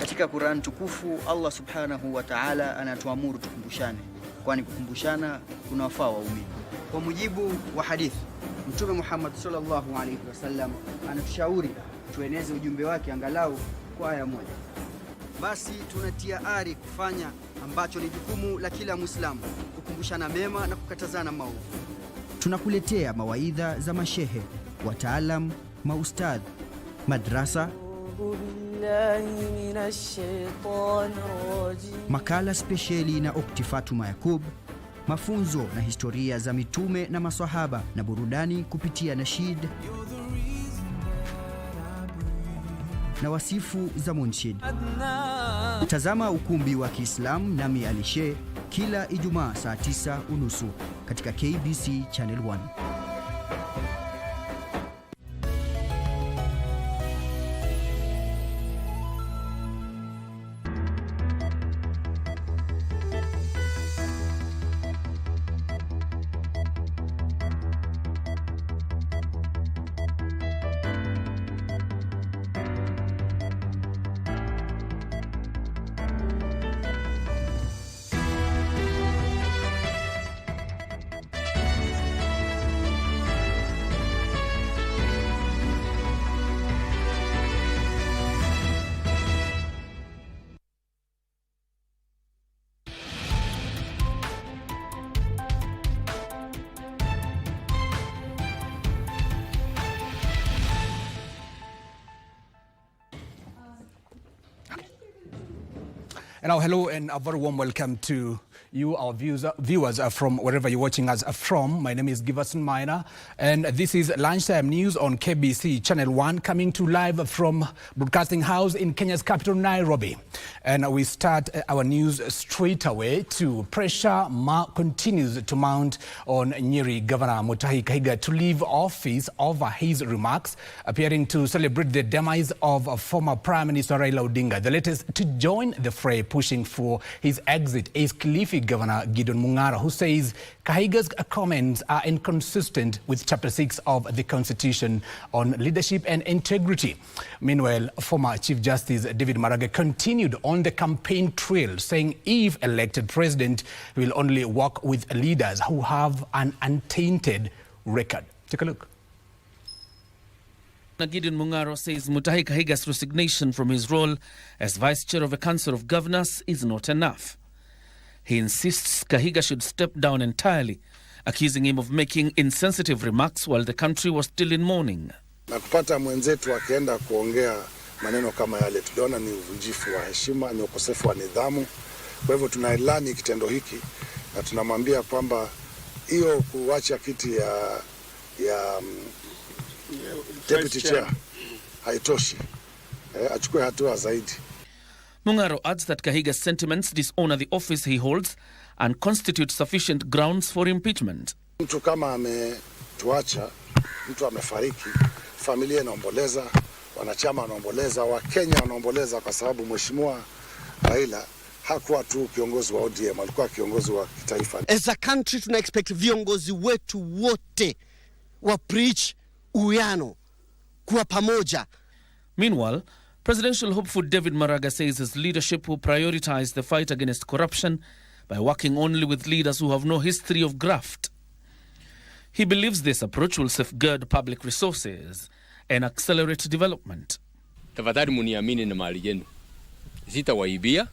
Katika Qur'an tukufu Allah subhanahu wa ta'ala anatuamuru tukumbushane, kwani kukumbushana kunawafaa waumini. Kwa mujibu wa hadithi, Mtume Muhammad sallallahu alaihi wasallam anatushauri tueneze ujumbe wake angalau kwa aya moja. Basi tunatia ari kufanya ambacho ni jukumu la kila Muislamu, kukumbushana mema na kukatazana maovu. Tunakuletea mawaidha za mashehe, wataalam, maustadh, madrasa, makala spesheli na Okti Fatuma Yakub, mafunzo na historia za mitume na maswahaba, na burudani kupitia nashid na wasifu za munshid. Tazama ukumbi wa Kiislamu nami Alishe kila Ijumaa saa 9:30 katika KBC Channel 1. And now, hello and a very warm welcome to you, our viewers from wherever you're watching us from. My name is Giverson, Maina, and this is Lunchtime News on KBC Channel 1, coming to live from Broadcasting House in Kenya's capital, Nairobi. And we start our news straight away to pressure continues to mount on Nyeri Governor Mutahi Kahiga to leave office over his remarks appearing to celebrate the demise of former Prime Minister Raila Odinga. The latest to join the fray pushing for his exit is Kilifi Governor Gideon Mung'aro, who says Kahiga's comments are inconsistent with Chapter 6 of the Constitution on leadership and integrity. Meanwhile, former Chief Justice David Maraga continued on the campaign trail, saying if elected president, he will only work with leaders who have an untainted record. Take a look. Gideon Mung'aro says Mutahi Kahiga's resignation from his role as Vice Chair of a Council of Governors is not enough. He insists Kahiga should step down entirely, accusing him of making insensitive remarks while the country was still in mourning. Na kupata mwenzetu akienda kuongea maneno kama yale, tuliona ni uvunjifu wa heshima, ni ukosefu wa nidhamu. Kwa hivyo tunailani kitendo hiki na tunamwambia kwamba hiyo kuacha kiti ya Deputy Chair haitoshi, achukue hatua zaidi. Mung'aro adds that Kahiga's sentiments dishonor the office he holds and constitute sufficient grounds for impeachment. Mtu kama ametuacha, mtu amefariki, familia inaomboleza, wanachama wanaomboleza, Wakenya wanaomboleza, kwa sababu Mheshimiwa Raila hakuwa tu kiongozi wa ODM, alikuwa kiongozi wa kitaifa. As a country tuna expect viongozi wetu wote wa preach uwiano, kuwa pamoja. Meanwhile, presidential hopeful David Maraga says his leadership will prioritize the fight against corruption by working only with leaders who have no history of graft. He believes this approach will safeguard public resources and accelerate development. Tafadhali muniamini na mali yenu. Sitawaibia,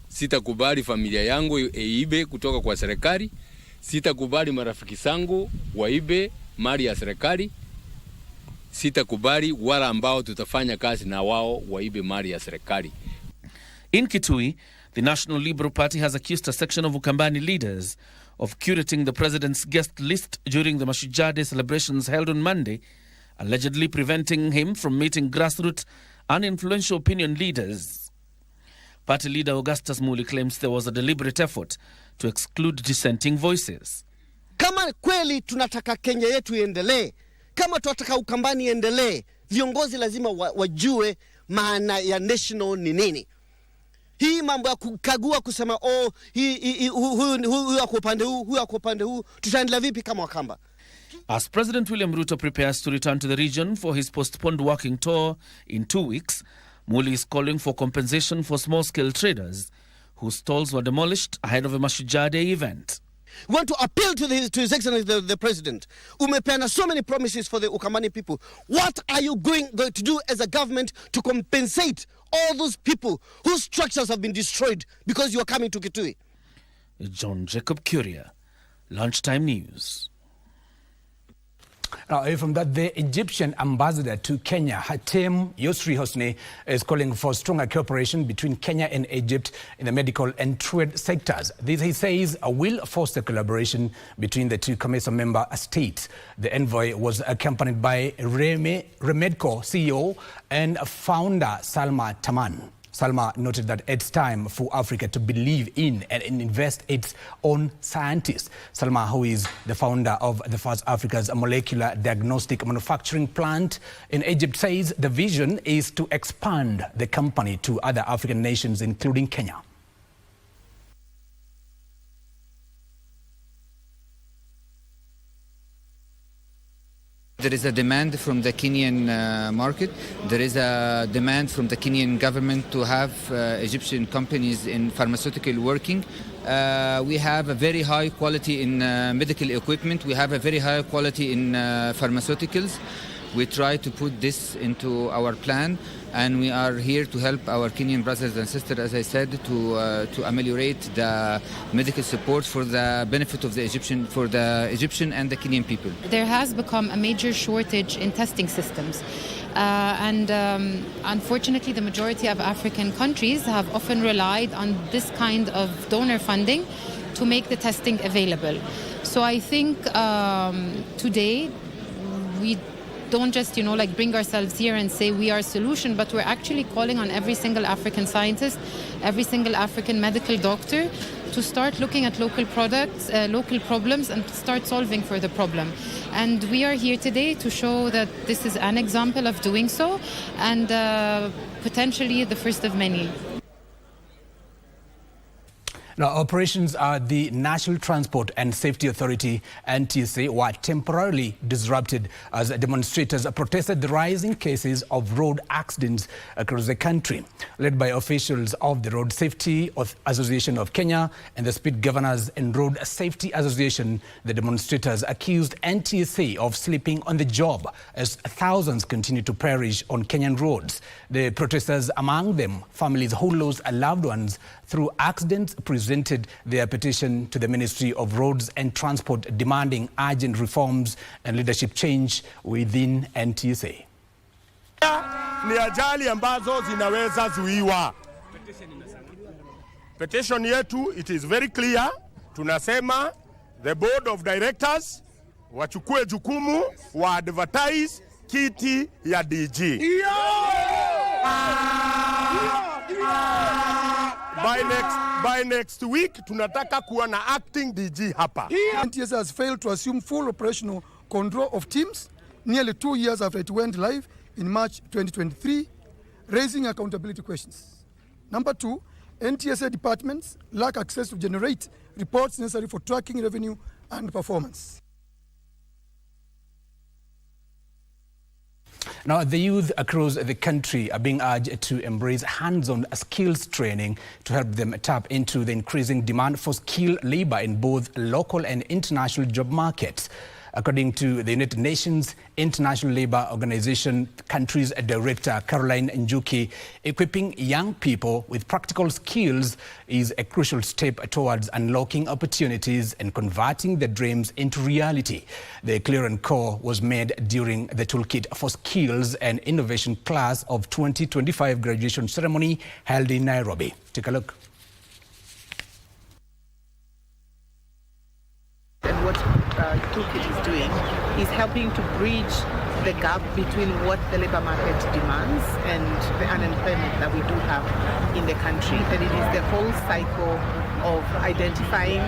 sitakubali familia yangu iibe kutoka kwa serikali, sitakubali marafiki zangu waibe mali ya serikali, sitakubali wala ambao tutafanya kazi na wao waibe mali ya serikali. In Kitui, the National Liberal Party has accused a section of Ukambani leaders of curating the president's guest list during the Mashujaa Day celebrations held on Monday, allegedly preventing him from meeting grassroots and influential opinion leaders. Party leader Augustus Muli claims there was a deliberate effort to exclude dissenting voices. Kama kweli tunataka Kenya yetu iendelee, kama tunataka Ukambani iendelee, viongozi lazima wajue maana ya national ni nini. Hii mambo ya kukagua kusema huyu ako upande huu, huyu ako upande huu, tutaendelea vipi kama Wakamba? As President William Ruto prepares to return to the region for his postponed working tour in 2 weeks, Muli is calling for compensation for small-scale traders whose stalls were demolished ahead of a Mashujaa Day event. We want to appeal to His Excellency the President. Umepeana so many promises for the Ukambani people. What are you going to do as a government to compensate all those people whose structures have been destroyed because you are coming to Kitui? John Jacob Curia, Lunchtime News. Now, away from that, the Egyptian ambassador to Kenya, Hatem Yosri Hosni, is calling for stronger cooperation between Kenya and Egypt in the medical and trade sectors. This, he says, will foster collaboration between the two COMESA member states. The envoy was accompanied by Remedco CEO and founder Salma Taman. Salma noted that it's time for Africa to believe in and invest its own scientists. Salma, who is the founder of the first Africa's molecular diagnostic manufacturing plant in Egypt, says the vision is to expand the company to other African nations, including Kenya. There is a demand from the Kenyan market. There is a demand from the Kenyan government to have Egyptian companies in pharmaceutical working. We have a very high quality in medical equipment. We have a very high quality in pharmaceuticals. We try to put this into our plan, and we are here to help our Kenyan brothers and sisters, as I said, to ameliorate the medical support for the benefit of the Egyptian and the Kenyan people. There has become a major shortage in testing systems. Unfortunately, the majority of African countries have often relied on this kind of donor funding to make the testing available. So I think today we don't just, bring ourselves here and say we are a solution, but we're actually calling on every single African scientist, every single African medical doctor to start looking at local products, local problems, and start solving for the problem. And we are here today to show that this is an example of doing so, and potentially the first of many. Now, operations at the National Transport and Safety Authority, NTSA, were temporarily disrupted as demonstrators protested the rising cases of road accidents across the country. Led by officials of the Road Safety Association of Kenya and the Speed Governors and Road Safety Association, the demonstrators accused NTSA of sleeping on the job as thousands continue to perish on Kenyan roads. The protesters, among them families who lost loved ones through accidents, presented their petition to the Ministry of Roads and Transport demanding urgent reforms and leadership change within NTSA. Ni ajali ambazo zinaweza zuiwa. Petition yetu, it is very clear. Tunasema the board of directors wachukue jukumu wa advertise kiti ya DG. By next week tunataka kuwa na acting DG hapa. NTSA has failed to assume full operational control of teams nearly 2 years after it went live in March 2023, raising accountability questions. Number 2, NTSA departments lack access to generate reports necessary for tracking revenue and performance. Now, the youth across the country are being urged to embrace hands-on skills training to help them tap into the increasing demand for skilled labor in both local and international job markets. According to the United Nations International Labour Organization Countries Director Caroline Njuki, equipping young people with practical skills is a crucial step towards unlocking opportunities and converting their dreams into reality. The clearing call was made during the Toolkit for Skills and Innovation class of 2025 graduation ceremony held in Nairobi. Take a look. And what Toolkit is doing is helping to bridge the gap between what the labor market demands and the unemployment that we do have in the country. And it is the whole cycle of identifying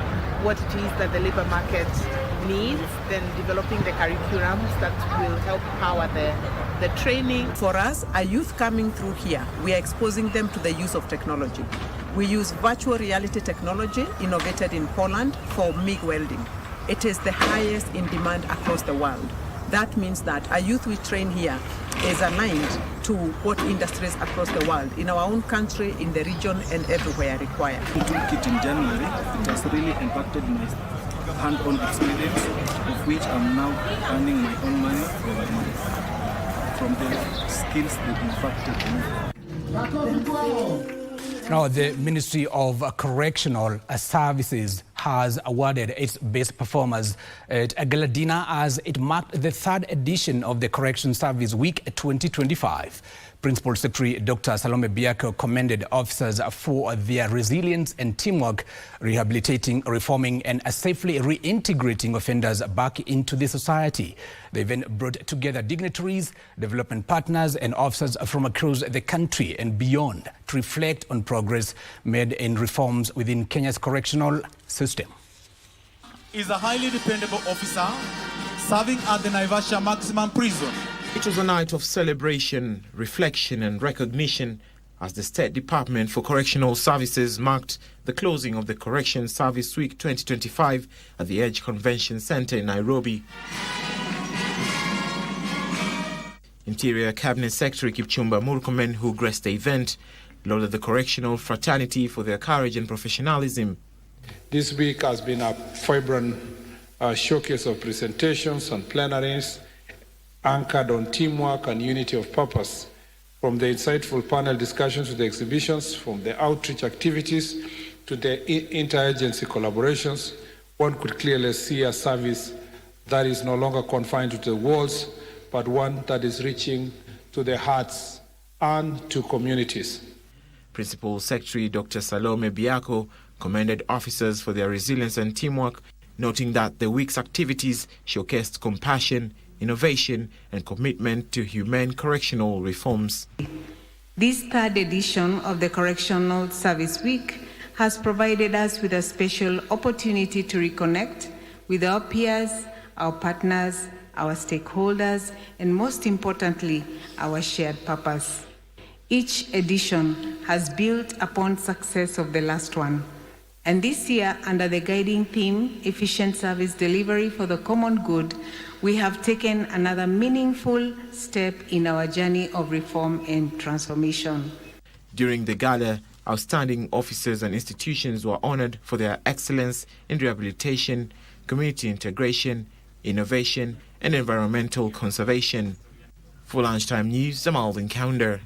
what it is that the labor market needs, then developing the curriculums that will help power the training. For us, a youth coming through here, we are exposing them to the use of technology. We use virtual reality technology innovated in Poland for MIG welding. It is the highest in demand across the world. That means that a youth we train here is aligned to what industries across the world, in our own country, in the region, and everywhere require. The toolkit in January, it has really impacted my hand-on experience, of which I'm now earning my own money every month from the skills they impacted me. Now, the Ministry of Correctional Services has awarded its best performers at a gala dinner as it marked the third edition of the Correction Service Week 2025. Principal Secretary Dr. Salome Biako commended officers for their resilience and teamwork, rehabilitating, reforming, and safely reintegrating offenders back into the society. The event brought together dignitaries, development partners, and officers from across the country and beyond to reflect on progress made in reforms within Kenya's correctional system. Is a highly dependable officer serving at the Naivasha Maximum Prison. It was a night of celebration, reflection and recognition as the State Department for Correctional Services marked the closing of the Correction Service Week 2025 at the Edge Convention Center in Nairobi. Interior Cabinet Secretary Kipchumba Murkomen, who graced the event, lauded the correctional fraternity for their courage and professionalism. This week has been a vibrant showcase of presentations and plenaries anchored on teamwork and unity of purpose. From the insightful panel discussions to the exhibitions, from the outreach activities to the interagency collaborations, one could clearly see a service that is no longer confined to the walls, but one that is reaching to the hearts and to communities. Principal Secretary Dr. Salome Biako commended officers for their resilience and teamwork, noting that the week's activities showcased compassion, innovation, and commitment to humane correctional reforms. This third edition of the Correctional Service Week has provided us with a special opportunity to reconnect with our peers, our partners, our stakeholders, and most importantly, our shared purpose. Each edition has built upon success of the last one. And this year, under the guiding theme, Efficient Service Delivery for the Common Good, we have taken another meaningful step in our journey of reform and transformation. During the gala, outstanding officers and institutions were honored for their excellence in rehabilitation, community integration, innovation, and environmental conservation. For Lunchtime News, I'm Alvin Counder.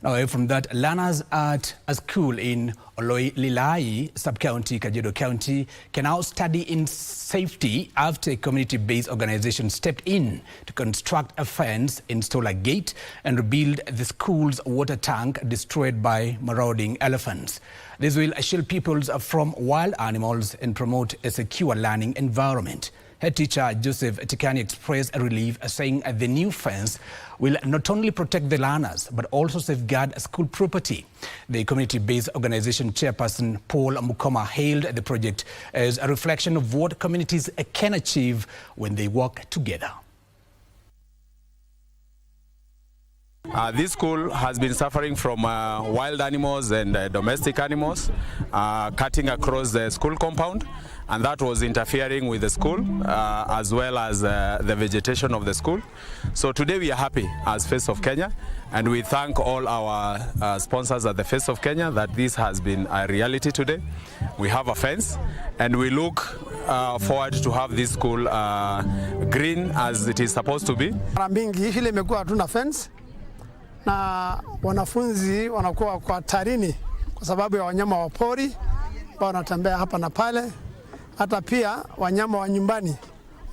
Now, from that, learners at a school in Oloililai, Sub-County, Kajiado County, can now study in safety after a community-based organization stepped in to construct a fence, install a gate, and rebuild the school's water tank destroyed by marauding elephants. This will shield pupils from wild animals and promote a secure learning environment. Head teacher Joseph Tikani expressed relief, saying the new fence will not only protect the learners but also safeguard school property. The community-based organization chairperson Paul Mukoma hailed the project as a reflection of what communities can achieve when they work together. This school has been suffering from wild animals and domestic animals cutting across the school compound, and that was interfering with the school as well as the vegetation of the school. So today we are happy as Face of Kenya, and we thank all our sponsors at the Face of Kenya that this has been a reality today. We have a fence, and we look forward to have this school green as it is supposed to be. Mara mingi shule imekuwa hatuna fence na wanafunzi wanakuwa kwa hatarini kwa sababu ya wanyama wa pori ambao wanatembea hapa na pale. Hata pia wanyama wa nyumbani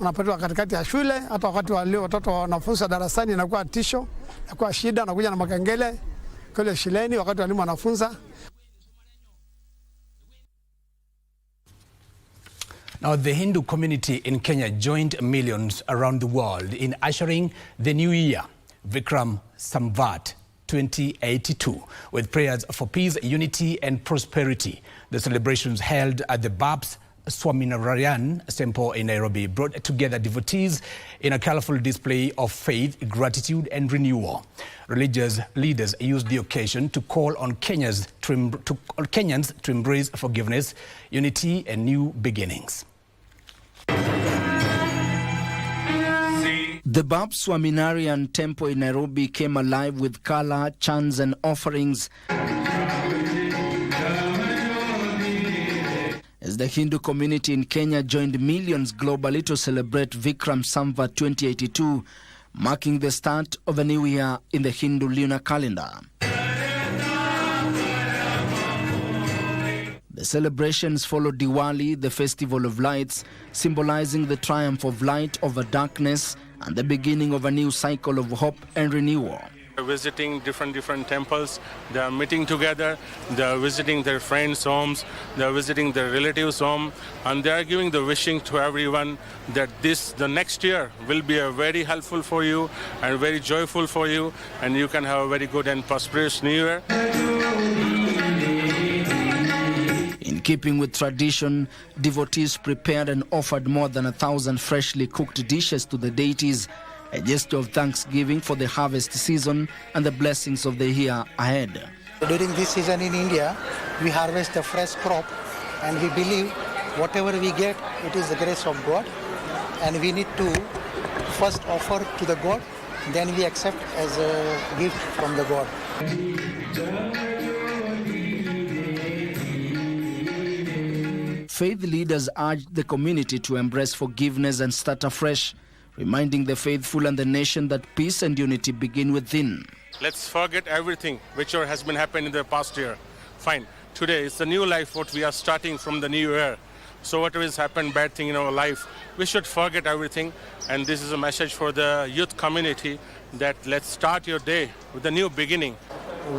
wanapatwa katikati ya shule, hata wakati wale watoto wanafunzi darasani inakuwa tisho, inakuwa shida, wanakuja na makengele kule shuleni wakati walimu wanafunza. Now, the Hindu community in Kenya joined millions around the world in ushering the new year, Vikram Samvat 2082, with prayers for peace, unity and prosperity. The celebrations held at the Babs Swaminarayan Temple in Nairobi brought together devotees in a colorful display of faith, gratitude and renewal. Religious leaders used the occasion to call on Kenyans to embrace forgiveness, unity and new beginnings. The Bab Swaminarayan Temple in Nairobi came alive with color, chants and offerings as the Hindu community in Kenya joined millions globally to celebrate Vikram Samvat 2082, marking the start of a new year in the Hindu lunar calendar. The celebrations followed Diwali, the festival of lights, symbolizing the triumph of light over darkness and the beginning of a new cycle of hope and renewal. They're visiting different temples, they are meeting together, they are visiting their friends' homes, they are visiting their relatives' home, and they are giving the wishing to everyone that the next year will be a very helpful for you and very joyful for you, and you can have a very good and prosperous new year. In keeping with tradition, devotees prepared and offered more than 1,000 freshly cooked dishes to the deities, a gesture of thanksgiving for the harvest season and the blessings of the year ahead. During this season in India, we harvest a fresh crop, and we believe whatever we get, it is the grace of God, and we need to first offer to the God, then we accept as a gift from the God. Faith leaders urged the community to embrace forgiveness and start afresh, reminding the faithful and the nation that peace and unity begin within. Let's forget everything which has been happening in the past year. Fine. Today is the new life what we are starting from the new year. So whatever has happened, bad thing in our life, we should forget everything. And this is a message for the youth community that let's start your day with a new beginning.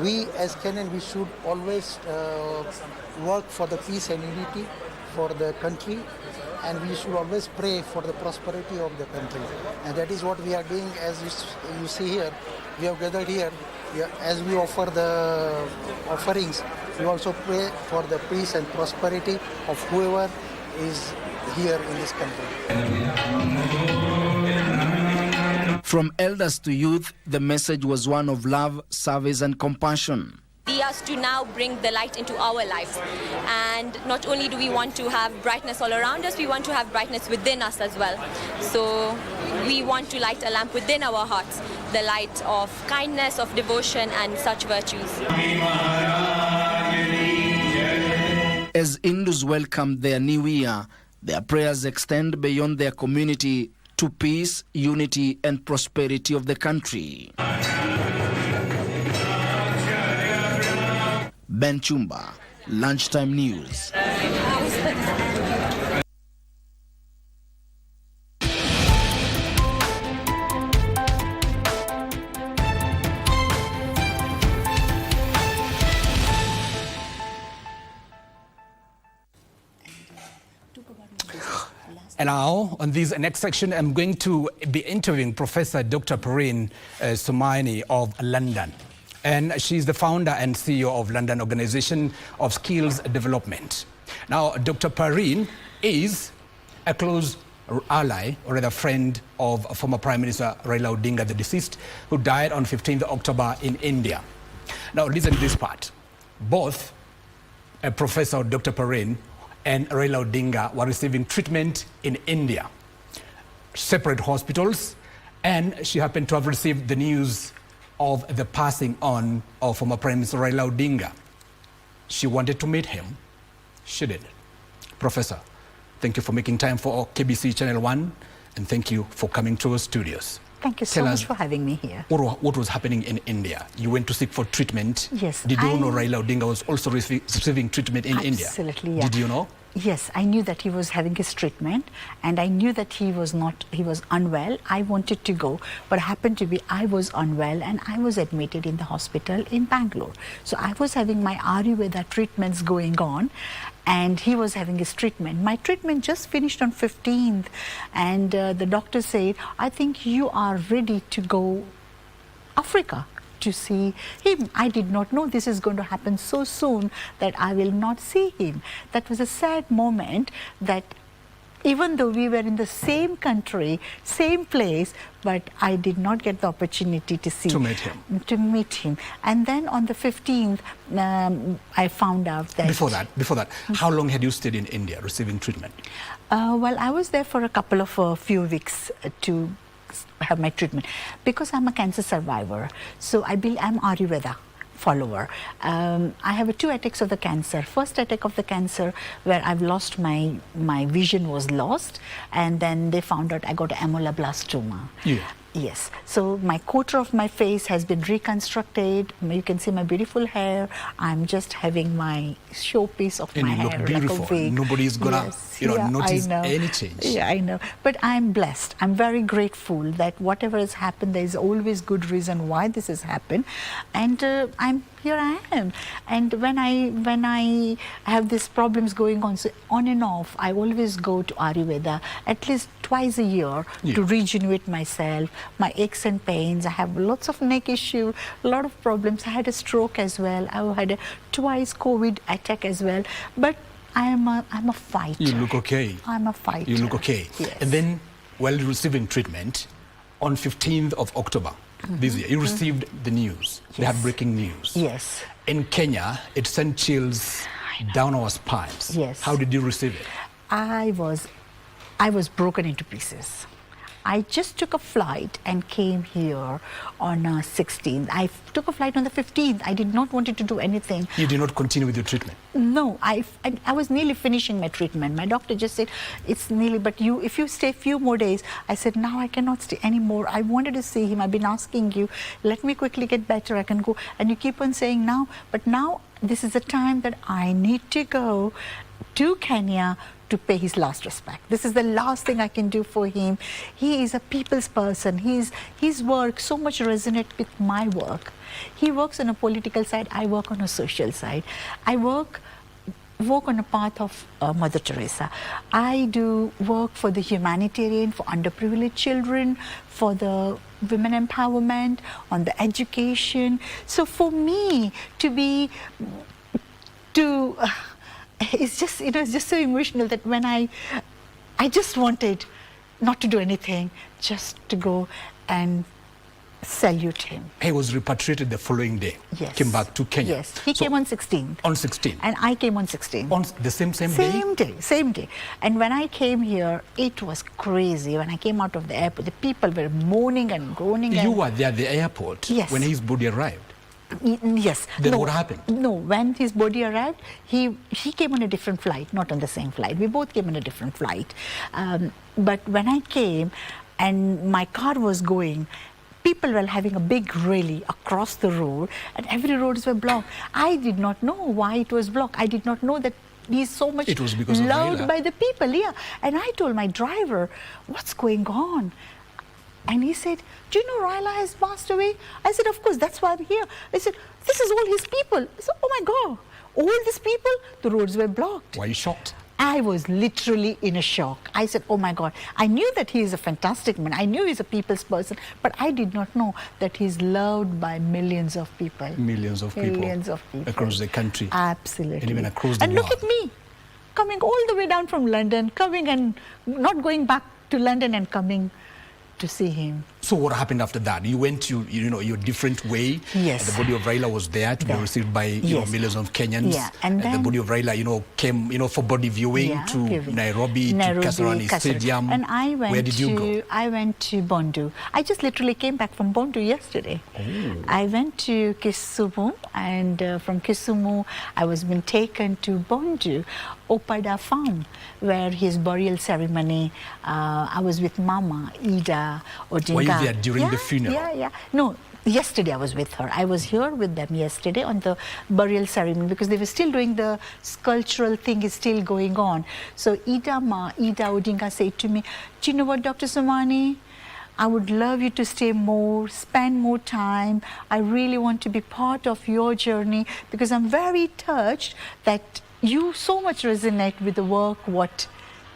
We as Kenyan, we should always work for the peace and unity for the country, and we should always pray for the prosperity of the country. And that is what we are doing. As you see here, we have gathered here. As we offer the offerings, we also pray for the peace and prosperity of whoever is here in this country. From elders to youth, the message was one of love, service and compassion. We are to now bring the light into our lives, and not only do we want to have brightness all around us, we want to have brightness within us as well. So we want to light a lamp within our hearts, the light of kindness, of devotion and such virtues. As Hindus welcome their new year, their prayers extend beyond their community to peace, unity and prosperity of the country. Ben Chumba, Lunchtime News. And now, on this next section, I'm going to be interviewing Professor Dr. Pareen Somaini of London. And she's the founder and CEO of London Organization of Skills Development. Now, Dr. Pareen is a close ally, or rather friend, of former Prime Minister Raila Odinga, the deceased, who died on 15th October in India. Now, listen to this part. Both Professor Dr. Pareen and Raila Odinga were receiving treatment in India, separate hospitals, and she happened to have received the news of the passing on of former Prime Minister Raila Odinga. She wanted to meet him. She did. Professor, thank you for making time for KBC Channel 1, and thank you for coming to our studios. Thank you so much for having me here. What was happening in India? You went to seek for treatment. Yes. Did you know Raila Odinga was also receiving treatment in India? Absolutely, yeah. Did you know? Yes, I knew that he was having his treatment, and I knew that he was unwell. I wanted to go, but happened to be I was unwell and I was admitted in the hospital in Bangalore. So I was having my Ayurveda treatments going on, and he was having his treatment. My treatment just finished on 15th, and the doctor said, I think you are ready to go Africa to see him. I did not know this is going to happen so soon that I will not see him. That was a sad moment, that even though we were in the same country, same place, but I did not get the opportunity to see to meet him. And then on the 15th, I found out that... Before that, how long had you stayed in India receiving treatment? Well, I was there for a couple of few weeks to have my treatment. Because I'm a cancer survivor, so I'm Ayurveda follower. I have 2 attacks of the cancer. First attack of the cancer where I've lost my vision was lost, and then they found out I got ameloblastoma. Yeah. Yes. So my quarter of my face has been reconstructed. You can see my beautiful hair. I'm just having my showpiece of And my you look hair beautiful. like a wig. Nobody's gonna notice I know. any change. Yeah, I know. But I'm blessed. I'm very grateful that whatever has happened, there is always good reason why this has happened. And here I am. And when I have these problems going on, so on and off, I always go to Ayurveda at least twice a year to regenerate myself. My aches and pains. I have lots of neck issue, a lot of problems. I had a stroke as well. I had twice COVID attack as well. But I'm a fighter. You look okay. I'm a fighter. You look okay. Yes. And then, while receiving treatment, on 15th of October this year, you received the news. Yes. They had breaking news. Yes. In Kenya, it sent chills down our spines. Yes. How did you receive it? I was broken into pieces. I just took a flight and came here on 16th. I took a flight on the 15th. I did not want to do anything. You did not continue with your treatment? No, I was nearly finishing my treatment. My doctor just said, it's nearly, but if you stay a few more days. I said, now I cannot stay anymore. I wanted to see him. I've been asking you, let me quickly get better. I can go. And you keep on saying now, but now this is the time that I need to go to Kenya to pay his last respect. This is the last thing I can do for him. He is a people's person. His work so much resonates with my work. He works on a political side, I work on a social side. I walk on a path of Mother Teresa. I do work for the humanitarian, for underprivileged children, for the women empowerment, on the education. So for me it's just, it's just so emotional that when I just wanted not to do anything, just to go and salute him. He was repatriated the following day. Yes. Came back to Kenya. Yes. He came on 16th. On 16th. And I came on 16th. On the same day? Same day. And when I came here, it was crazy. When I came out of the airport, the people were moaning and groaning. You were there at the airport when his body arrived? Yes. Then what happened? No, when his body arrived, he came on a different flight, not on the same flight. We both came on a different flight. But when I came and my car was going, people were having a big rally across the road and every roads were blocked. I did not know why it was blocked. I did not know that he's so much loved by the people. Yeah. And I told my driver, what's going on? And he said, do you know Raila has passed away? I said, of course, that's why I'm here. I said, this is all his people. I said, oh my God, all these people, the roads were blocked. Were you shocked? I was literally in a shock. I said, oh my God, I knew that he is a fantastic man. I knew he's a people's person, but I did not know that he's loved by millions of people. Millions of people. Millions of people. Across the country. Absolutely. And even across the world. And look at me, coming all the way down from London, coming and not going back to London and coming to see him. So what happened after that? You went your different way. Yes. The body of Raila was there to be received by millions of Kenyans. Yeah. And then the body of Raila, came for body viewing to Nairobi, to Kasarani Stadium. And I went Where did you go? I went to Bondu. I just literally came back from Bondu yesterday. Oh. I went to Kisumu, and from Kisumu I was been taken to Bondu, Opada farm, where his burial ceremony. I was with Mama Ida Odinga. Were you there during the funeral? Yeah. No, yesterday I was with her. I was here with them yesterday on the burial ceremony because they were still doing the sculptural thing is still going on. So Ida Odinga said to me, do you know what, Dr. Somani? I would love you to stay more, spend more time. I really want to be part of your journey because I'm very touched that you so much resonate with the work, what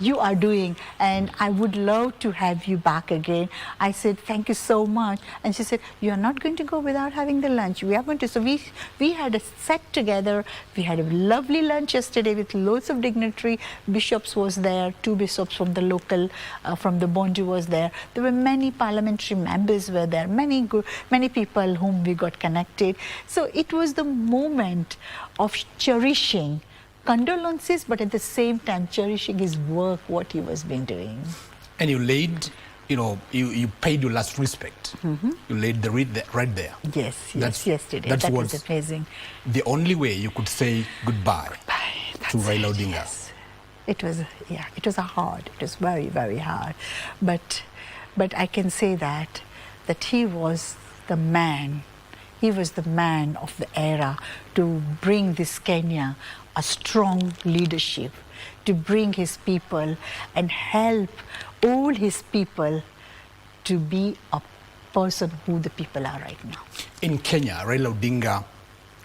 you are doing, and I would love to have you back again. I said, thank you so much. And she said, you are not going to go without having the lunch. We are going to. So we had a set together. We had a lovely lunch yesterday with loads of dignitary. Bishops was there, 2 bishops from the local, from the Bondu was there. There were many parliamentary members were there, many people whom we got connected. So it was the moment of cherishing condolences, but at the same time cherishing his work, what he was been doing. And you laid you paid your last respect. You laid the wreath right there. Yes, yesterday. That was amazing. The only way you could say goodbye to Raila Odinga. Yes. It was hard. It was very, very hard. But I can say that he was the man. He was the man of the era to bring this Kenya a strong leadership, to bring his people and help all his people to be a person who the people are right now. In Kenya, Raila Odinga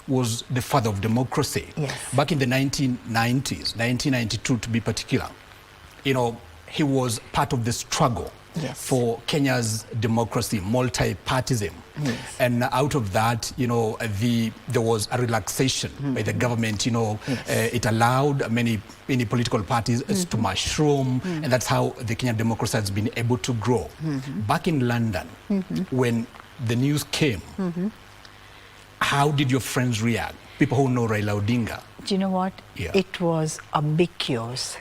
was the father of democracy. Yes. Back in the 1990s, 1992 to be particular, he was part of the struggle for Kenya's democracy, multi-partyism. Yes. And out of that, there was a relaxation by the government. It allowed many political parties to mushroom, and that's how the Kenyan democracy has been able to grow. Back in London, when the news came, how did your friends react? People who know Raila Odinga. Do you know what? Yeah. It was a big chaos.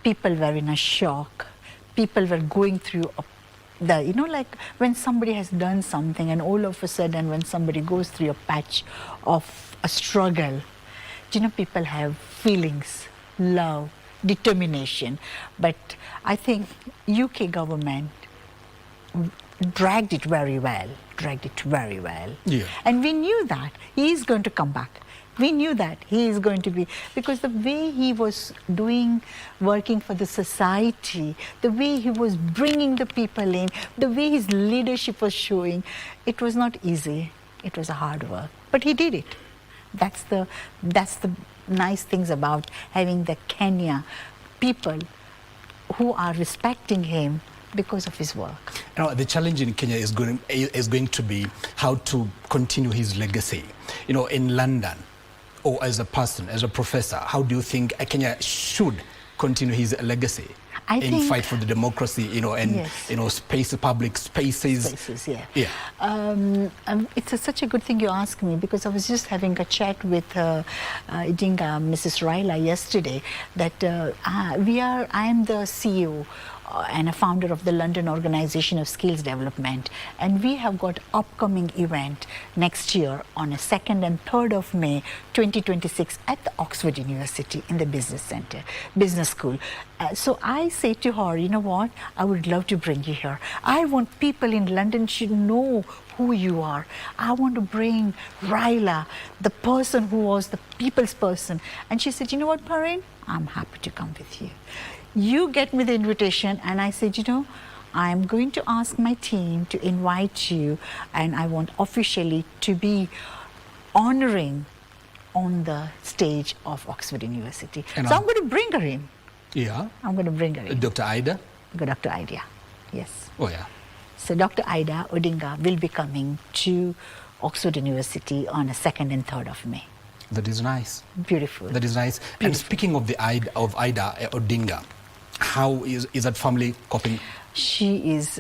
People were in a shock. People were going through like when somebody has done something and all of a sudden when somebody goes through a patch of a struggle, people have feelings, love, determination. But I think UK government dragged it very well. Yeah. And we knew that he is going to come back. We knew that he is going to be, because the way he was working for the society, the way he was bringing the people in, the way his leadership was showing, it was not easy. It was a hard work, but he did it. That's the nice things about having the Kenya people who are respecting him because of his work. The challenge in Kenya is going to be how to continue his legacy. In London, or as a person, as a professor, how do you think Kenya should continue his legacy in fight for the democracy, and public spaces? It's such a good thing you ask me, because I was just having a chat with Odinga, Mrs. Raila yesterday, that I am the CEO and a founder of the London Organization of Skills Development, and we have got upcoming event next year on the 2nd and 3rd of May 2026 at the Oxford University in the Business School. So I say to her, you know what, I would love to bring you here. I want people in London should know who you are. I want to bring Raila, the person who was the people's person. And she said, you know what, Pareen, I'm happy to come with you. You get me the invitation, and I said, I'm going to ask my team to invite you, and I want officially to be honoring on the stage of Oxford University. So I'm going to bring her in. Yeah. I'm going to bring her in. Dr. Ida? Dr. Ida, yes. Oh, yeah. So Dr. Ida Odinga will be coming to Oxford University on the 2nd and 3rd of May. That is nice. Beautiful. That is nice. Beautiful. And speaking of Ida Odinga, how is that family coping? She is,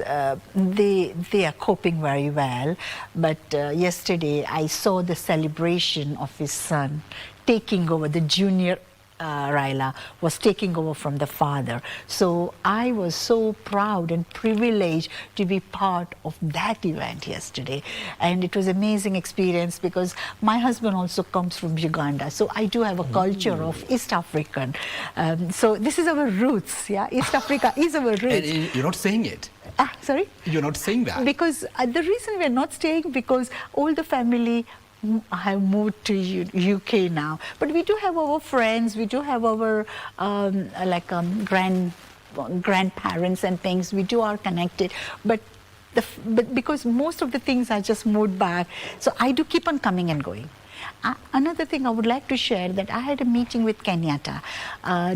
they are coping very well, but yesterday I saw the celebration of his son taking over, the junior Raila was taking over from the father. So I was so proud and privileged to be part of that event yesterday. And it was an amazing experience because my husband also comes from Uganda. So I do have a culture of East African. So this is our roots, yeah? East Africa is our roots. And you're not saying it. Sorry? You're not saying that. Because the reason we're not staying, because all the family have moved to UK now. But we do have our friends, we do have our grandparents and things. We are connected. But because most of the things are just moved back, so I do keep on coming and going. Another thing I would like to share, that I had a meeting with Kenyatta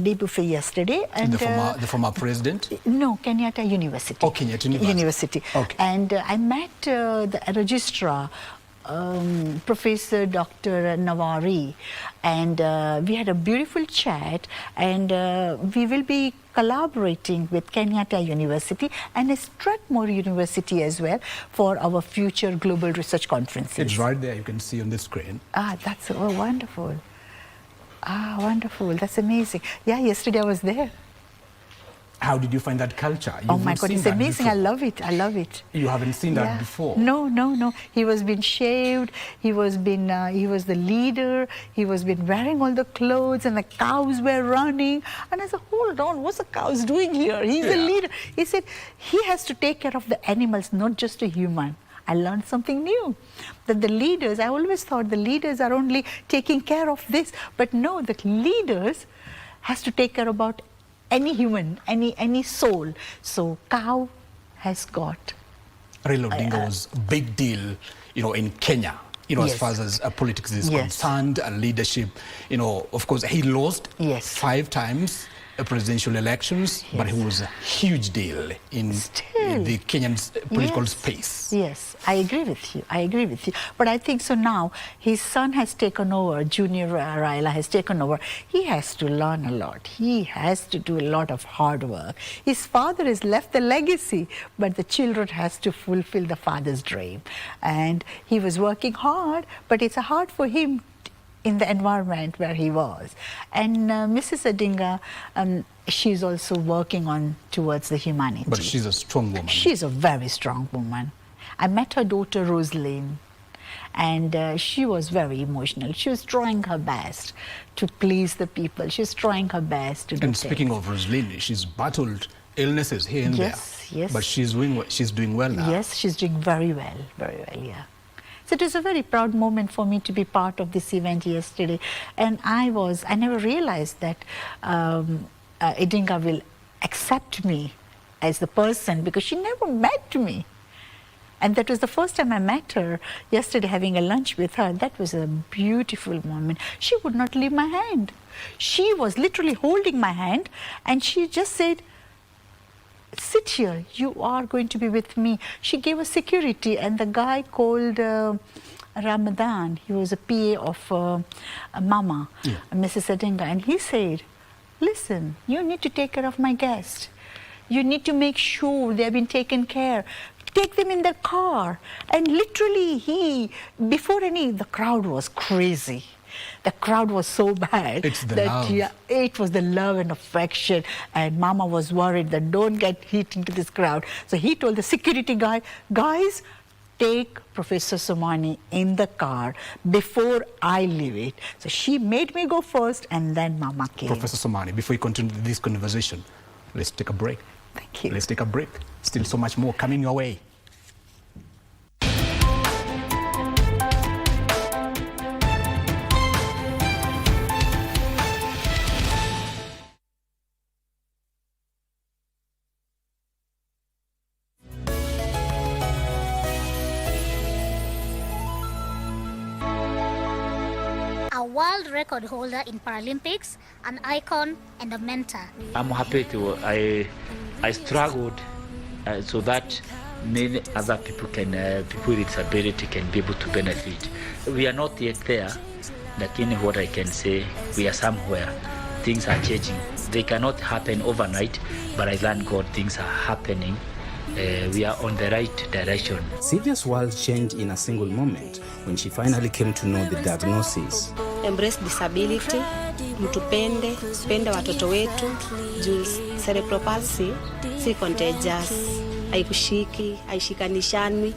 day before yesterday. And the former president? No, Kenyatta University. Oh, Kenyatta University. Okay. And I met the registrar, Professor Dr. Nawari, and we had a beautiful chat, and we will be collaborating with Kenyatta University and Strathmore University as well for our future global research conferences. It's right there, you can see on the screen. That's wonderful. Wonderful, that's amazing. Yeah, yesterday I was there. How did you find that culture? Oh my God, it's amazing. I love it. I love it. You haven't seen that before? No. He was been shaved. He was the leader. He was been wearing all the clothes, and the cows were running. And I said, hold on, what's the cows doing here? He's the leader. He said he has to take care of the animals, not just a human. I learned something new. That the leaders, I always thought the leaders are only taking care of this, but no, the leaders has to take care about any human, any soul. So cow has got. Raila Odinga was a big deal, in Kenya, as far as politics is concerned and leadership. Of course, he lost 5 times presidential elections, but he was a huge deal in the Kenyan political space. Yes, I agree with you. But I think so now, his son has taken over, Junior Raila has taken over. He has to learn a lot. He has to do a lot of hard work. His father has left the legacy, but the children has to fulfill the father's dream. And he was working hard, but it's hard for him in the environment where he was. And Mrs. Odinga, she's also working on towards the humanity. But she's a strong woman. She's a very strong woman. I met her daughter, Rosaline, and she was very emotional. She was trying her best to please the people. She's trying her best to do And speaking of Rosaline, she's battled illnesses here and there. Yes. But she's doing well now. Yes, she's doing very well, yeah. So it was a very proud moment for me to be part of this event yesterday. And I never realized that Odinga will accept me as the person, because she never met me. And that was the first time I met her yesterday, having a lunch with her. That was a beautiful moment. She would not leave my hand. She was literally holding my hand, and she just said, sit here, you are going to be with me. She gave us security, and the guy called Ramadan, he was a PA of Mama, Mrs. Odinga, and he said, listen, you need to take care of my guests. You need to make sure they've been taken care. Take them in the car. And literally the crowd was crazy. The crowd was so bad. It's the love. It was the love and affection. And Mama was worried that don't get hit into this crowd. So he told the security guy, guys, take Professor Somani in the car before I leave it. So she made me go first, and then Mama came. Professor Somani, before we continue this conversation, let's take a break. Thank you. Let's take a break. Still so much more coming your way. World record holder in Paralympics, an icon and a mentor. I'm happy I struggled so that many other people people with disability can be able to benefit. We are not yet there, but in what I can say, we are somewhere. Things are changing. They cannot happen overnight, but I thank God things are happening. We are on the right direction. Sylvia's world changed in a single moment when she finally came to know the diagnosis. Embrace disability, mtupende, tupende watoto wetu, juu cerebral palsy si contagious, haikushiki, haishikanishani.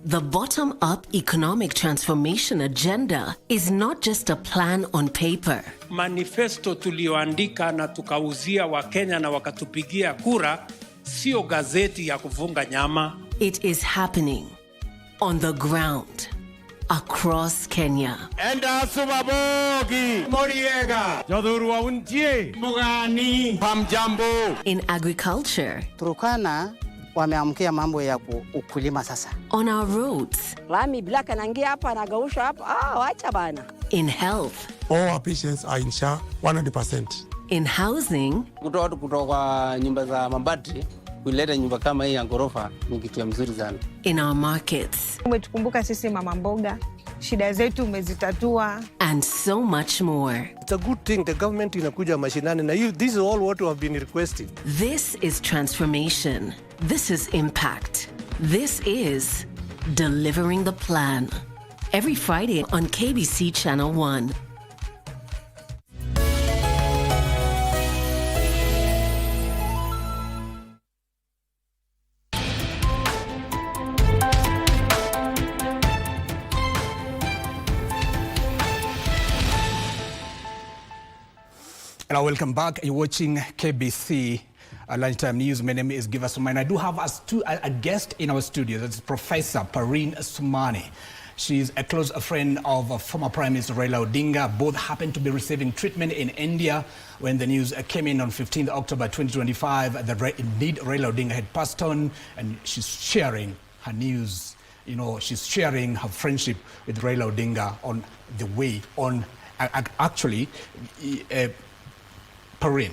The bottom-up economic transformation agenda is not just a plan on paper. Manifesto tulioandika na tukauzia Wakenya na wakatupigia kura, sio gazeti ya kufunga nyama. It is happening on the ground across Kenya. Enda sumabogi Moriega Jodhurwa untie Mugani Pamjambo. In agriculture, Turkana wameamkia mambo ya ukulima sasa. On our roads, Lami black anaingia hapa anagausha hapa, wacha bana. In health, all our patients are in SHA 100%. In housing, kutoka nyumba za mabati kuleta nyumba kama hii ya ghorofa ni kitu mzuri sana. In our markets, umetukumbuka sisi mama mboga, shida zetu umezitatua, and so much more. It's a good thing the government inakuja mashinani na this is all what we have been requesting. This is transformation. This is impact. This is delivering the plan. Every Friday on KBC Channel 1. Hello, welcome back. You're watching KBC Lunchtime News. My name is Giverson. And I do have a guest in our studio. That's Professor Pareen Sumani. She's a close friend of former Prime Minister Raila Odinga. Both happened to be receiving treatment in India when the news came in on 15th October 2025 that indeed Raila Odinga had passed on, and she's sharing her news. You know, she's sharing her friendship with Raila Odinga on the way on. Actually, Pareen,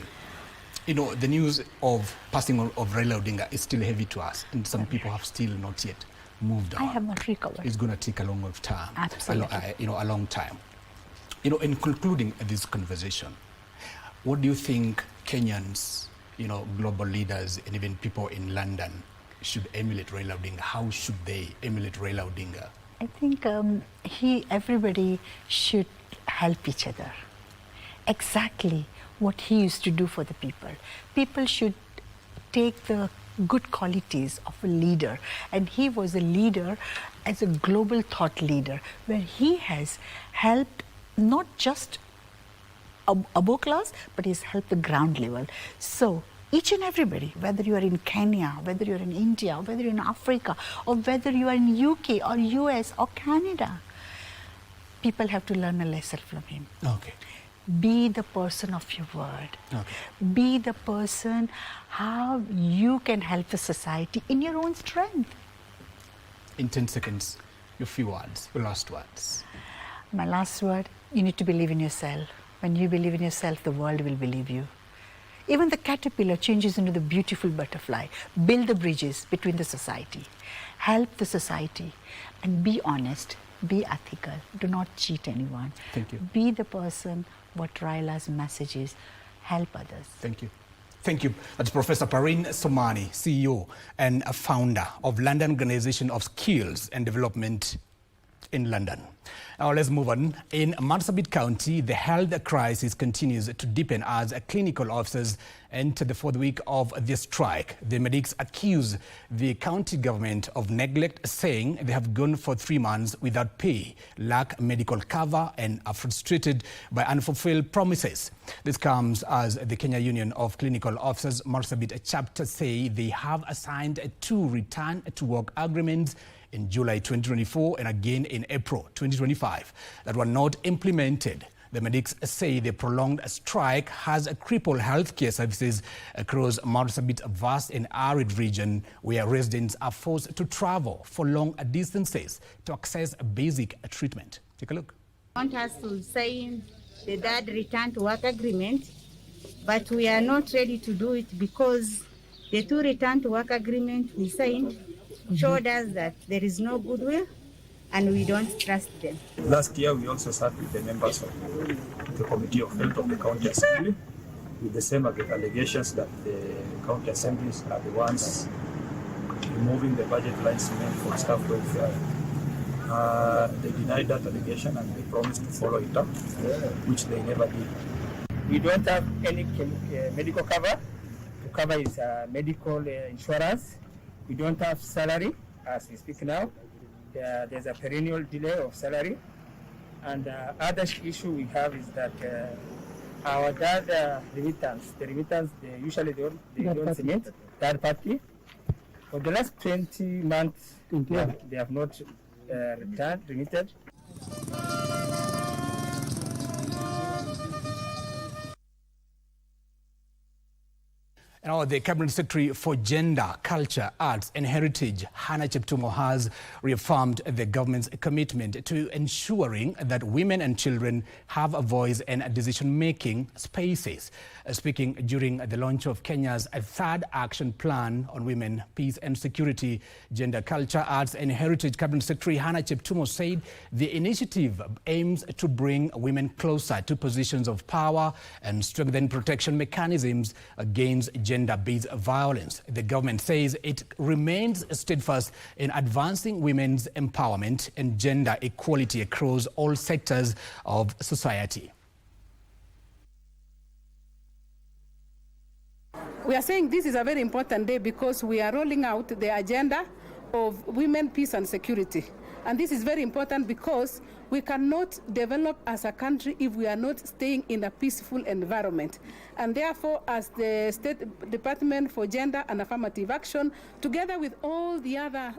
you know, the news of passing on of Raila Odinga is still heavy to us, and some people have still not yet moved on. I have not recovered. It's going to take a long time. Absolutely. A long time. You know, in concluding this conversation, what do you think Kenyans, you know, global leaders, and even people in London should emulate Raila Odinga? How should they emulate Raila Odinga? I think everybody should help each other. Exactly what he used to do for the people. People should take the good qualities of a leader, and he was a leader as a global thought leader, where he has helped not just above class, but he's helped the ground level. So each and everybody, whether you are in Kenya, whether you're in India, whether you're in Africa, or whether you are in UK or US or Canada, people have to learn a lesson from him. Okay. Be the person of your word. Okay. Be the person how you can help the society in your own strength. In 10 seconds, your few words, your last words. My last word, you need to believe in yourself. When you believe in yourself, the world will believe you. Even the caterpillar changes into the beautiful butterfly. Build the bridges between the society. Help the society, and be honest, be ethical. Do not cheat anyone. Thank you. Be the person what Raila's message is. Help others. Thank you. Thank you. That's Professor Pareen Sumani, CEO and a founder of London Organization of Skills and Development in London. Now let's move on. In Marsabit County, the health crisis continues to deepen as clinical officers enter the fourth week of their strike. The medics accuse the county government of neglect, saying they have gone for 3 months without pay, lack medical cover, and are frustrated by unfulfilled promises. This comes as the Kenya Union of Clinical Officers Marsabit chapter say they have assigned 2 return to work agreements in July 2024 and again in April 2025 that were not implemented. The medics say the prolonged strike has crippled healthcare services across Marsabit's vast and arid region, where residents are forced to travel for long distances to access basic treatment. Take a look. I want us to sign the third return to work agreement, but we are not ready to do it because the 2 return to work agreement we signed showed us that there is no goodwill and we don't trust them. Last year, we also sat with the members of the Committee of Health of the County Assembly with the same allegations that the county assemblies are the ones removing the budget lines meant for staff welfare. They denied that allegation and they promised to follow it up, which they never did. We don't have any medical cover to cover his medical insurance. We don't have salary as we speak now. There's a perennial delay of salary. And other issue we have is that our remittance, they usually don't submit, third party. For the last 20 months, they have not remitted. Now, the Cabinet Secretary for Gender, Culture, Arts and Heritage, Hannah Cheptumo, has reaffirmed the government's commitment to ensuring that women and children have a voice in decision-making spaces. Speaking during the launch of Kenya's third action plan on women, peace and security, gender, culture, arts and heritage, Cabinet Secretary Hannah Cheptumo said the initiative aims to bring women closer to positions of power and strengthen protection mechanisms against gender-based violence. The government says it remains steadfast in advancing women's empowerment and gender equality across all sectors of society. We are saying this is a very important day because we are rolling out the agenda of women, peace and security. And this is very important because we cannot develop as a country if we are not staying in a peaceful environment. And therefore, as the State Department for Gender and Affirmative Action, together with all the other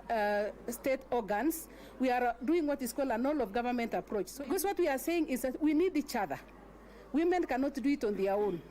state organs, we are doing what is called an all-of-government approach. So, because what we are saying is that we need each other. Women cannot do it on their own.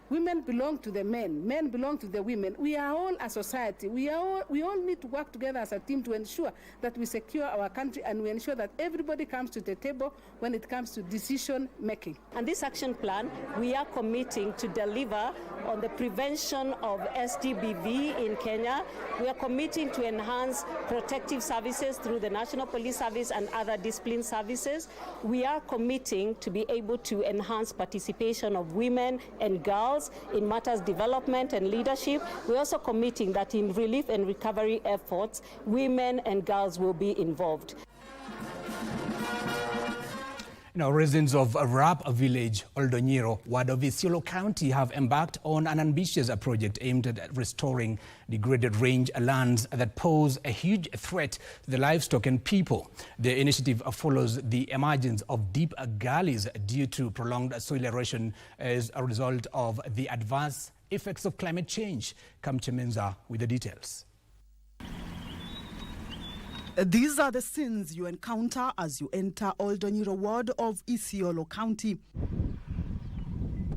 Women belong to the men, men belong to the women. We are all a society. We all need to work together as a team to ensure that we secure our country and we ensure that everybody comes to the table when it comes to decision making. And this action plan, we are committing to deliver on the prevention of SDBV in Kenya. We are committing to enhance protective services through the National Police Service and other discipline services. We are committing to be able to enhance participation of women and girls in matters development and leadership. We're also committing that in relief and recovery efforts, women and girls will be involved. Now, residents of Rap Village, Oldonyiro, ward of Isiolo County, have embarked on an ambitious project aimed at restoring degraded range lands that pose a huge threat to the livestock and people. The initiative follows the emergence of deep gullies due to prolonged soil erosion as a result of the adverse effects of climate change. Kamche Menza with the details. These are the scenes you encounter as you enter Oldonyiro ward of Isiolo County.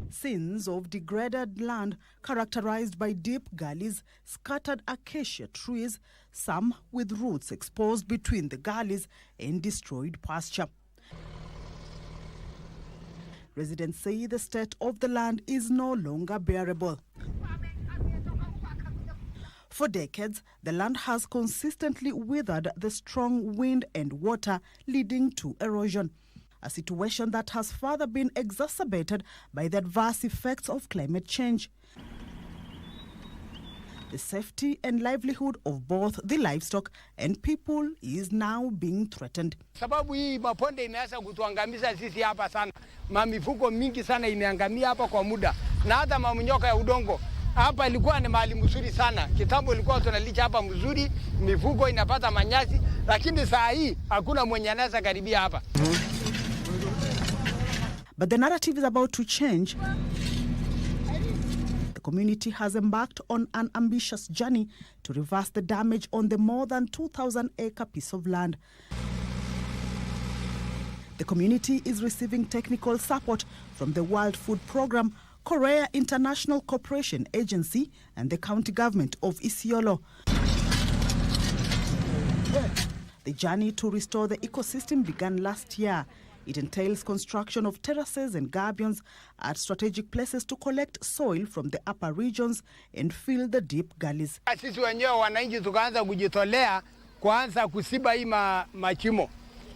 Scenes of degraded land characterized by deep gullies, scattered acacia trees, some with roots exposed between the gullies, and destroyed pasture. Residents say the state of the land is no longer bearable. For decades, the land has consistently withered the strong wind and water, leading to erosion, a situation that has further been exacerbated by the adverse effects of climate change. The safety and livelihood of both the livestock and people is now being threatened. Sababu hii maponde imeanza kutuangamiza sisi hapa sana. Mamifugo mingi sana imeangamia hapa kwa muda. Na hata mamunyoka ya udongo. Hapa ilikuwa ni mahali mzuri sana. Kitambo ilikuwa tunalicha hapa mzuri, mifugo inapata manyasi, lakini saa hii hakuna mwenye anaweza karibia hapa. But the narrative is about to change. The community has embarked on an ambitious journey to reverse the damage on the more than 2,000-acre piece of land. The community is receiving technical support from the World Food Programme, Korea International Cooperation Agency, and the county government of Isiolo. The journey to restore the ecosystem began last year. It entails construction of terraces and gabions at strategic places to collect soil from the upper regions and fill the deep gullies. Sisi wenyewe wananchi tukaanza kujitolea kuanza kusiba hii machimo.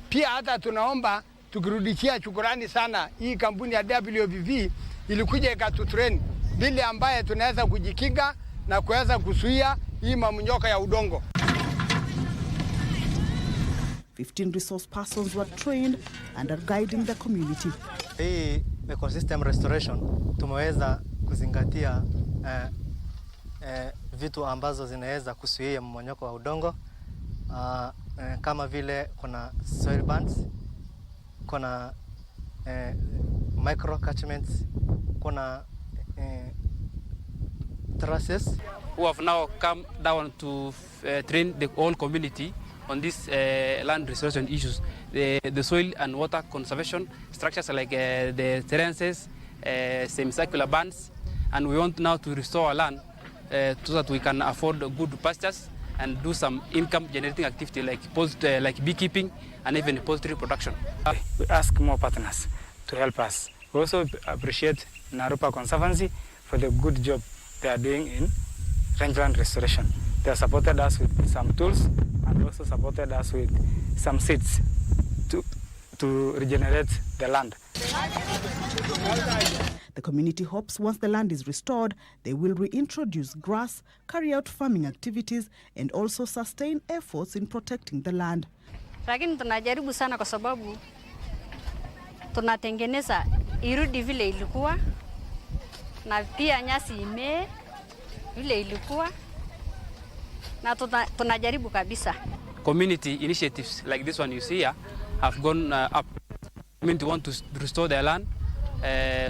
Pia hata tunaomba tukirudishia shukrani sana hii kampuni ya WVV ilikuja ikatutrain vile ambaye tunaweza kujikinga na kuweza kuzuia hii mamunyoka ya udongo. 15 resource persons were trained and are guiding the community. Hii ecosystem restoration tumeweza kuzingatia vitu ambazo zinaweza kuzuia mmonyoko wa udongo kama vile kuna soil bands, kuna micro catchments, kuna terraces. Who have now come down to train the whole community on these land restoration issues, the soil and water conservation structures like the terraces, semicircular bands, and we want now to restore our land so that we can afford good pastures and do some income generating activity like beekeeping and even poultry production. We ask more partners to help us. We also appreciate Narupa Conservancy for the good job they are doing in rangeland restoration. They have supported us with some tools and also supported us with some seeds to regenerate the land. The community hopes once the land is restored, they will reintroduce grass, carry out farming activities, and also sustain efforts in protecting the land. Lakini tunajaribu sana kwa sababu tunatengeneza irudi vile ilikuwa na pia nyasi vile ilikuwa na tunajaribu kabisa. community initiatives like this one you see here have gone up. Community want to restore their land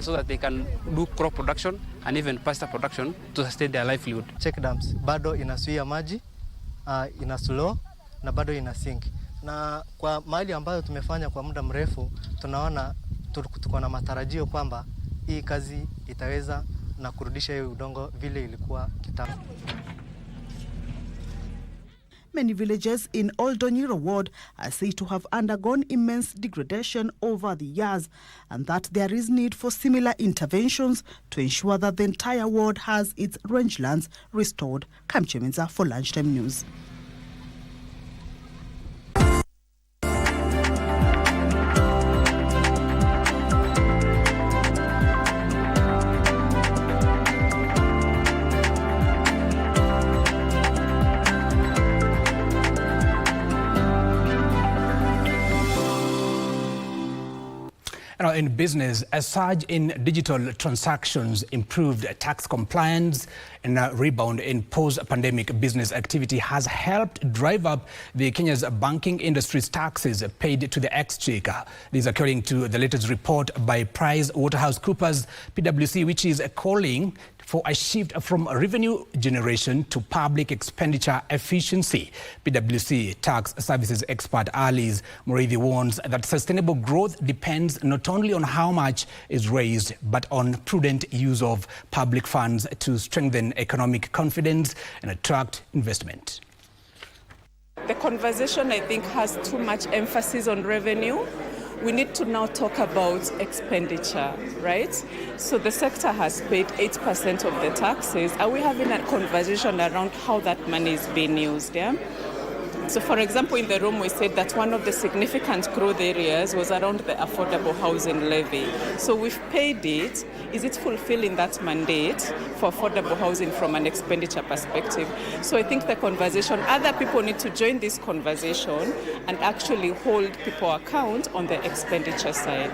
so that they can do crop production and even pasture production to sustain their livelihood. Check dams bado inasuia maji, ina slow na bado ina sink. Na kwa mahali ambayo tumefanya kwa muda mrefu, tunaona tuko na matarajio kwamba hii kazi itaweza na kurudisha hiyo udongo vile ilikuwa kitambo. Many villages in Oldonyiro ward are said to have undergone immense degradation over the years, and that there is need for similar interventions to ensure that the entire ward has its rangelands restored. Kamchemenza for Lunchtime News. Now, in business, a surge in digital transactions, improved tax compliance, and a rebound in post-pandemic business activity has helped drive up the Kenya's banking industry's taxes paid to the exchequer. This is according to the latest report by PricewaterhouseCoopers PwC, which is calling for a shift from revenue generation to public expenditure efficiency. PwC tax services expert Alice Muriithi warns that sustainable growth depends not only on how much is raised, but on prudent use of public funds to strengthen economic confidence and attract investment. The conversation, I think, has too much emphasis on revenue. We need to now talk about expenditure, right? So the sector has paid 8% of the taxes. Are we having a conversation around how that money is being used? Yeah? So for example, in the room we said that one of the significant growth areas was around the affordable housing levy. So we've paid it. Is it fulfilling that mandate for affordable housing from an expenditure perspective? So I think the conversation, other people need to join this conversation and actually hold people account on the expenditure side.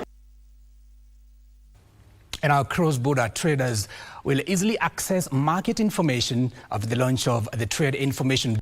And our cross-border traders will easily access market information after the launch of the Trade Information.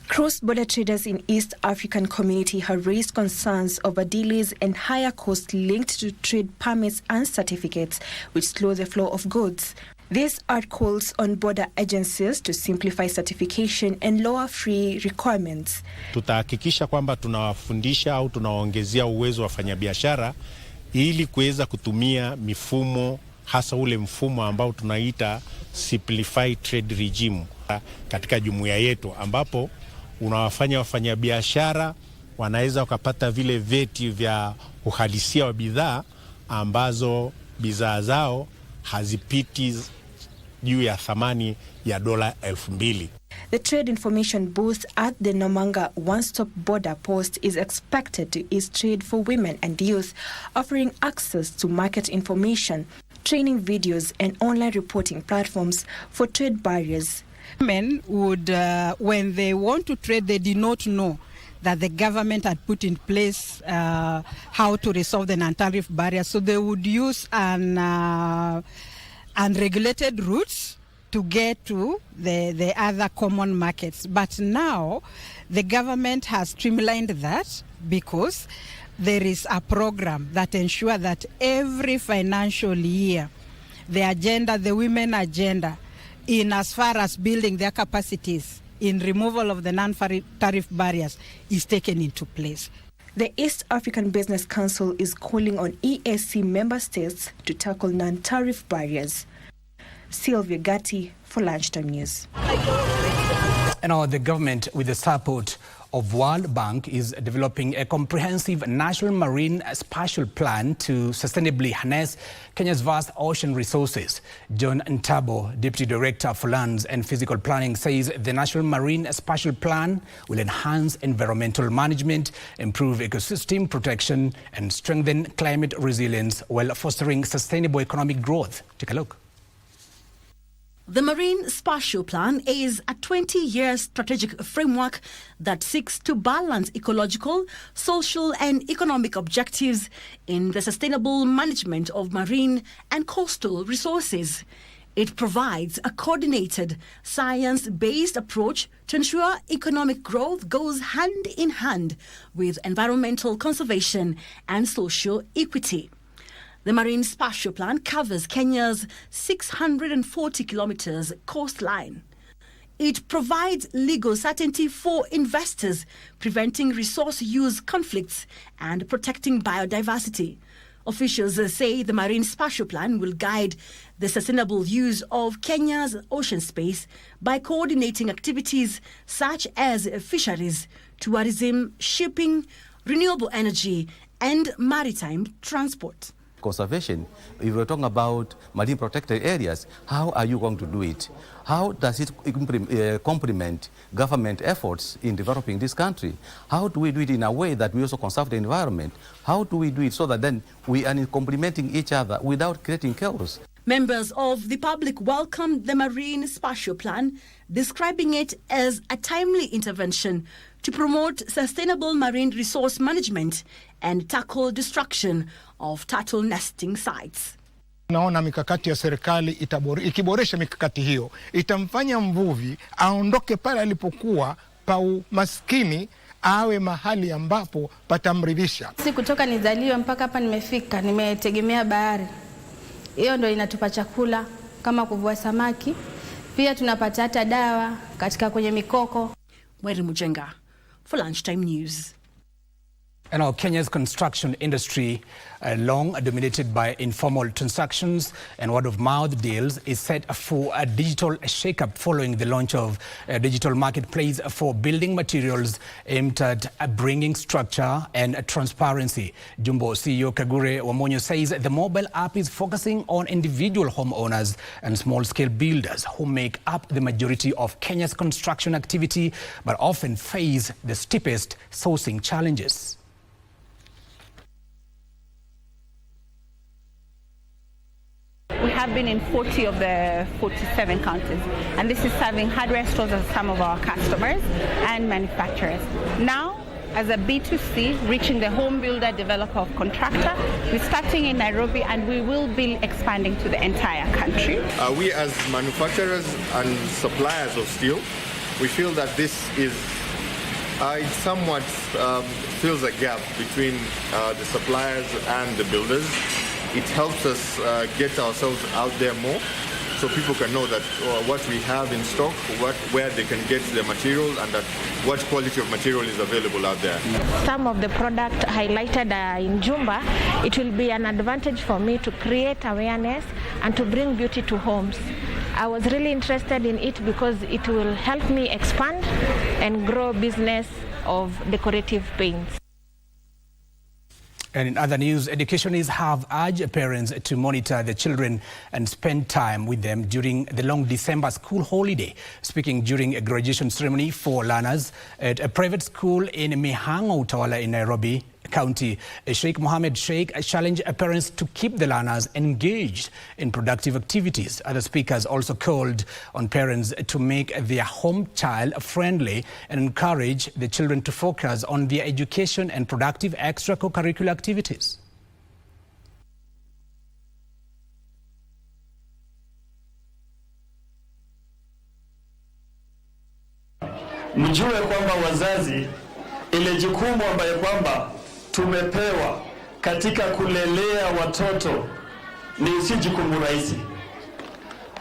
Cross-border traders in East African community have raised concerns over delays and higher costs linked to trade permits and certificates, which slow the flow of goods. These are calls on border agencies to simplify certification and lower free requirements. Tutahakikisha kwamba tunawafundisha au tunawaongezea uwezo wa wafanyabiashara ili kuweza kutumia mifumo, hasa ule mfumo ambao tunaita simplified trade regime katika jumuiya yetu, ambapo unawafanya wafanyabiashara wanaweza wakapata vile vyeti vya uhalisia wa bidhaa ambazo bidhaa zao hazipiti juu ya thamani ya $2,000. The trade information booth at the Namanga one-stop border post is expected to ease trade for women and youth, offering access to market information, training videos and online reporting platforms for trade barriers. Men would, when they want to trade, they did not know that the government had put in place how to resolve the non-tariff barriers. So they would use unregulated routes to get to the other common markets. But now the government has streamlined that because there is a program that ensures that every financial year, the agenda, the women agenda, in as far as building their capacities in removal of the non-tariff barriers is taken into place. The East African Business Council is calling on EAC member states to tackle non-tariff barriers. Sylvia Gatti for Lunchtime News. And now the government, with the support of World Bank, is developing a comprehensive national marine spatial plan to sustainably harness Kenya's vast ocean resources. John Ntabo, Deputy Director for Lands and Physical Planning, says the National Marine Spatial Plan will enhance environmental management, improve ecosystem protection, and strengthen climate resilience while fostering sustainable economic growth. Take a look. The Marine Spatial Plan is a 20-year strategic framework that seeks to balance ecological, social and economic objectives in the sustainable management of marine and coastal resources. It provides a coordinated, science-based approach to ensure economic growth goes hand in hand with environmental conservation and social equity. The Marine Spatial Plan covers Kenya's 640 kilometers coastline. It provides legal certainty for investors, preventing resource use conflicts and protecting biodiversity. Officials say the Marine Spatial Plan will guide the sustainable use of Kenya's ocean space by coordinating activities such as fisheries, tourism, shipping, renewable energy, and maritime transport. Conservation, if we're talking about marine protected areas, how are you going to do it? How does it complement government efforts in developing this country? How do we do it in a way that we also conserve the environment? How do we do it so that then we are complementing each other without creating chaos? Members of the public welcomed the Marine Spatial Plan, describing it as a timely intervention to promote sustainable marine resource management and tackle destruction of turtle nesting sites. Naona mikakati ya serikali ikiboresha mikakati hiyo itamfanya mvuvi aondoke pale alipokuwa pa umaskini awe mahali ambapo patamridhisha. Si kutoka nizaliwe mpaka hapa nimefika, nimetegemea bahari. Hiyo ndio inatupa chakula kama kuvua samaki. Pia tunapata hata dawa katika kwenye mikoko. Mweri Mujenga for Lunchtime News. And our Kenya's construction industry, long dominated by informal transactions and word-of-mouth deals, is set for a digital shake-up following the launch of a digital marketplace for building materials aimed at bringing structure and transparency. Jumbo CEO Kagure Wamonyo says the mobile app is focusing on individual homeowners and small-scale builders who make up the majority of Kenya's construction activity, but often face the steepest sourcing challenges. We have been in 40 of the 47 counties, and this is serving hardware stores as some of our customers and manufacturers. Now, as a B2C, reaching the home builder, developer, of contractor, we're starting in Nairobi and we will be expanding to the entire country. We as manufacturers and suppliers of steel, we feel that this is it somewhat fills a gap between the suppliers and the builders. It helps us get ourselves out there more so people can know that what we have in stock, where they can get the material, and that what quality of material is available out there. Some of the product highlighted in Jumba, it will be an advantage for me to create awareness and to bring beauty to homes. I was really interested in it because it will help me expand and grow business of decorative paints. And in other news, educationists have urged parents to monitor their children and spend time with them during the long December school holiday. Speaking during a graduation ceremony for learners at a private school in Mihango, Utawala in Nairobi County, Sheikh Mohammed Sheikh challenged parents to keep the learners engaged in productive activities. Other speakers also called on parents to make their home child friendly and encourage the children to focus on their education and productive extracurricular activities. Mjue kwamba wazazi, ile jukumu ambayo kwamba tumepewa katika kulelea watoto ni si jukumu rahisi.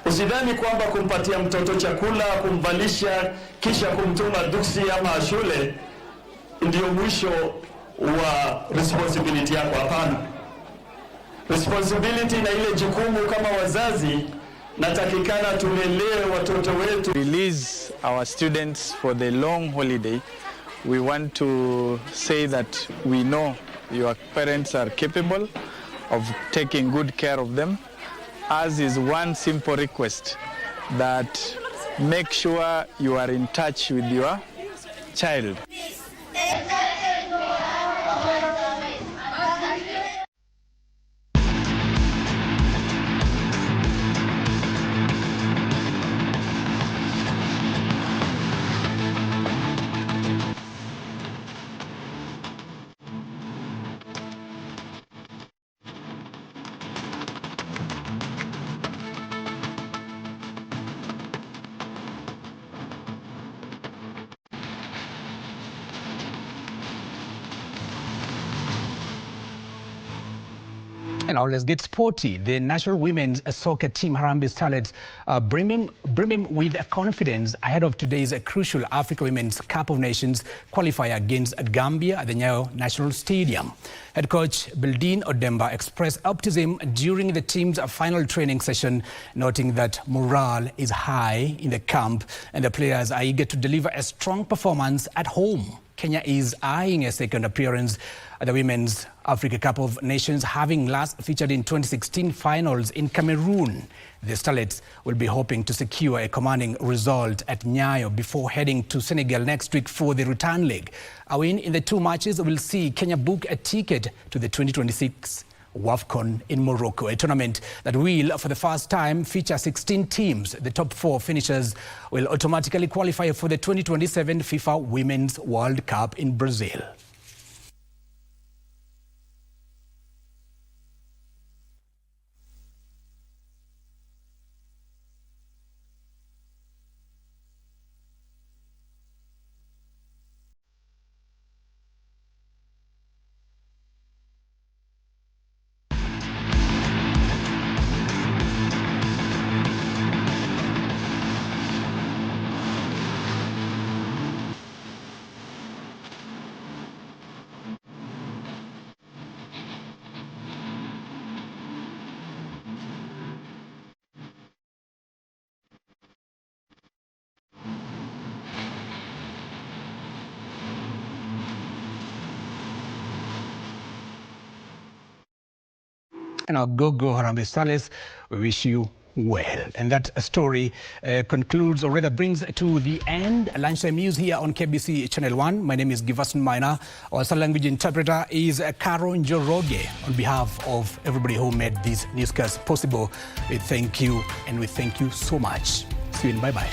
Usidhani kwamba kumpatia mtoto chakula, kumvalisha, kisha kumtuma duksi ama shule ndio mwisho wa responsibility yako. Hapana. Responsibility na ile jukumu kama wazazi, natakikana tulelee watoto wetu. Release our students for the long holiday. We want to say that we know your parents are capable of taking good care of them. As is one simple request, that make sure you are in touch with your child. And now let's get sporty. The national women's soccer team Harambee Starlets are brimming with confidence ahead of today's crucial Africa Women's Cup of Nations qualifier against Gambia at the Nyayo National Stadium. Head coach Bildine Odemba expressed optimism during the team's final training session, noting that morale is high in the camp and the players are eager to deliver a strong performance at home. Kenya is eyeing a second appearance at the Women's Africa Cup of Nations, having last featured in 2016 finals in Cameroon. The Starlets will be hoping to secure a commanding result at Nyayo before heading to Senegal next week for the return leg. A win in the two matches will see Kenya book a ticket to the 2026 WAFCON in Morocco, a tournament that will, for the first time, feature 16 teams. The top 4 finishers will automatically qualify for the 2027 FIFA Women's World Cup in Brazil. And our go Harambee Starlets, we wish you well. And that story concludes, or rather brings to the end, Lunchtime News here on KBC Channel 1. My name is Giverson Maina. Our sign language interpreter is Karo Njoroge. On behalf of everybody who made this newscast possible, we thank you, and we thank you so much. See you and bye-bye.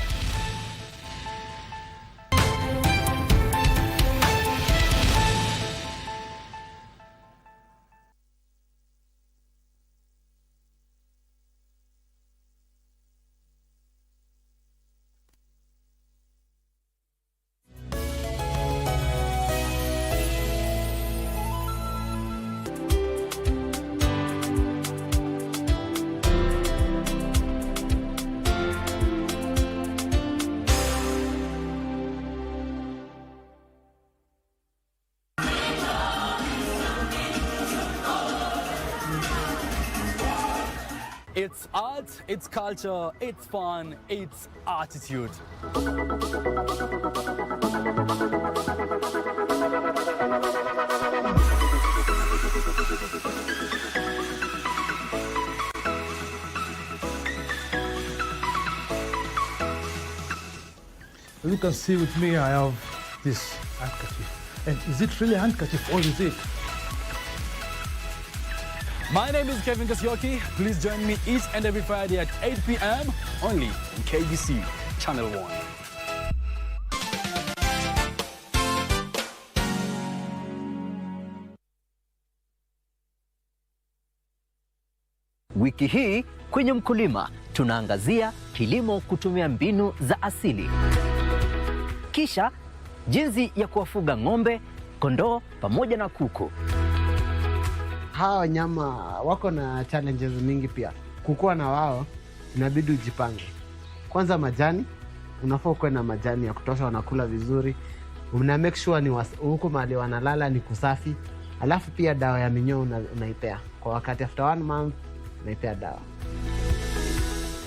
It's art, it's culture, it's fun, it's attitude. You can see with me I have this handkerchief. And is it really a handkerchief or is it? My name is Kevin Kasioki. Please join me each and every Friday at 8 p.m. only on KBC Channel 1. Wiki hii kwenye Mkulima tunaangazia kilimo kutumia mbinu za asili. Kisha jinsi ya kuwafuga ng'ombe, kondoo pamoja na kuku. Hawa wanyama wako na challenges mingi pia. Kukua na wao inabidi ujipange. Kwanza majani, unafaa ukuwe na majani ya kutosha, wanakula vizuri. Una make sure ni huko mahali wanalala ni kusafi. Alafu pia dawa ya minyoo unaipea. Kwa wakati after 1 month unaipea dawa.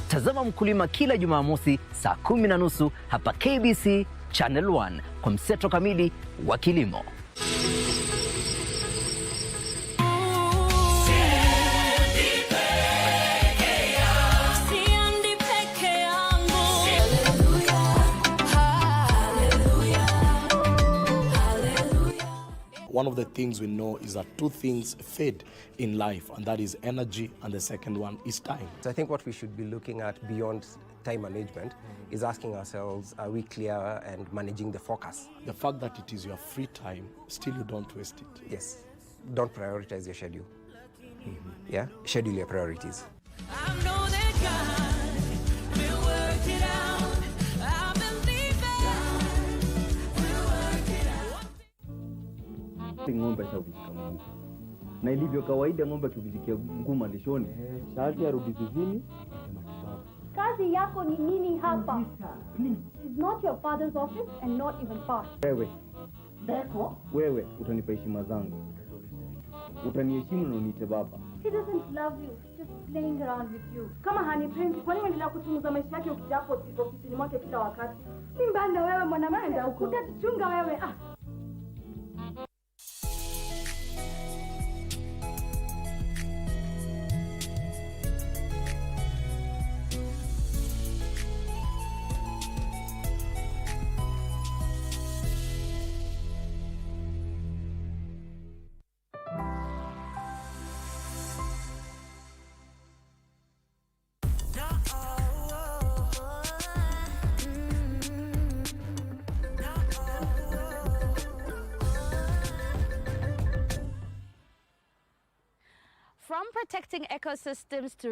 Tazama Mkulima kila Jumamosi saa 10:30 hapa KBC Channel 1 kwa mseto kamili wa kilimo. One of the things we know is that 2 things fade in life, and that is energy, and the second one is time. So I think what we should be looking at beyond time management is asking ourselves, are we clear and managing the focus? The fact that it is your free time, still you don't waste it. Yes. Don't prioritize your schedule. Yeah? Schedule your priorities. ng'ombe hata ukikamua Na ilivyo kawaida ng'ombe akivizikia mguu malishoni, sharti arudi zizini. Kazi yako ni nini hapa? It's not your father's office and not even part. Wewe utanipa heshima zangu. Utaniheshimu na uniite baba. He doesn't love you. He's just playing around with you. Kama hanipendi, kwa nini endelea kuchunguza maisha yake ukijapo ofisini mwake kila wakati? Ni mbanda wewe mwanamke, utachunga wewe. From protecting ecosystems to